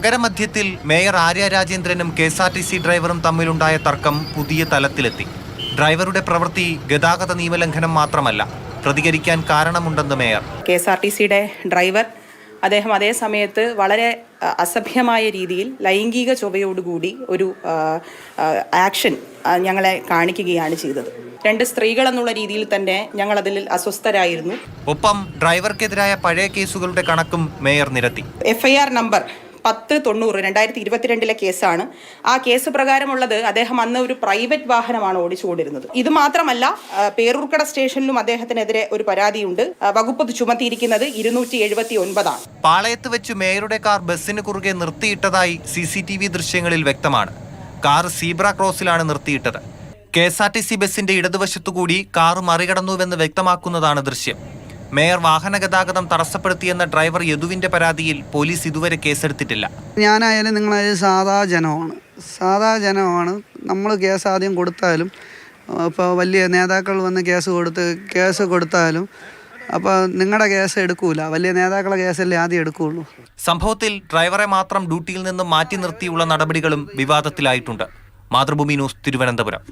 നഗരമധ്യത്തിൽ mayor Arya രാജേന്ദ്രനും KSRTC ഡ്രൈവറും തമ്മിലുണ്ടായ തർക്കം പുതിയ തലത്തിലെത്തി. ഡ്രൈവറുടെ പ്രവൃത്തി ഗതാഗത നിയമലംഘനം മാത്രമല്ല, പ്രതികരിക്കാൻ കാരണമുണ്ടെന്ന് മേയർ. KSRTCയുടെ ഡ്രൈവർ അദ്ദേഹം അതേ സമയത്ത് വളരെ അസഭ്യമായ രീതിയിൽ ലൈംഗിക ചൊവ്വയോടുകൂടി ഒരു ആക്ഷൻ ഞങ്ങളെ കാണിക്കുകയാണ് ചെയ്തത്. 2 സ്ത്രീകൾ എന്നുള്ള രീതിയിൽ തന്നെ ഞങ്ങൾ അതിൽ അസ്വസ്ഥരായിരുന്നു. ഒപ്പം ഡ്രൈവർക്കെതിരായ പഴയ കേസുകളുടെ കണക്കും മേയർ നിരത്തി. FIR നമ്പർ 1090 2022 കേസാണ്. ആ കേസ് പ്രകാരമുള്ളത് അദ്ദേഹം അന്ന് ഒരു പ്രൈവറ്റ് വാഹനമാണ് ഓടിച്ചുകൊണ്ടിരുന്നത്. ഇത് മാത്രമല്ല, പേരൂർക്കട സ്റ്റേഷനിലും അദ്ദേഹത്തിനെതിരെ ഒരു പരാതിയുണ്ട്. വകുപ്പ് ചുമത്തിയിരിക്കുന്നത് 279 ആണ്. പാളയത്ത് വെച്ച് മേയറുടെ കാർ ബസ്സിന് കുറുകെ നിർത്തിയിട്ടതായി CCTV ദൃശ്യങ്ങളിൽ വ്യക്തമാണ്. കാർ സീബ്ര ക്രോസിലാണ് നിർത്തിയിട്ടത്. KSRTC ബസിന്റെ ഇടതുവശത്തുകൂടി കാർ മറികടന്നുവെന്ന് വ്യക്തമാക്കുന്നതാണ് ദൃശ്യം. മേയർ വാഹന ഗതാഗതം തടസ്സപ്പെടുത്തിയെന്ന ഡ്രൈവർ യദുവിന്റെ പരാതിയിൽ പോലീസ് ഇതുവരെ കേസെടുത്തിട്ടില്ല. ഞാനായാലും നിങ്ങളായാലും സാധാ ജനമാണ്. നമ്മൾ കേസ് ആദ്യം കൊടുത്താലും, ഇപ്പോൾ വലിയ നേതാക്കൾ വന്ന് കേസ് കൊടുത്താലും അപ്പോൾ നിങ്ങളുടെ കേസ് എടുക്കൂല. വലിയ നേതാക്കളെ കേസല്ലേ ആദ്യം എടുക്കുകയുള്ളൂ. സംഭവത്തിൽ ഡ്രൈവറെ മാത്രം ഡ്യൂട്ടിയിൽ നിന്നും മാറ്റി നിർത്തിയുള്ള നടപടികളും വിവാദത്തിലായിട്ടുണ്ട്. മാതൃഭൂമി ന്യൂസ്, തിരുവനന്തപുരം.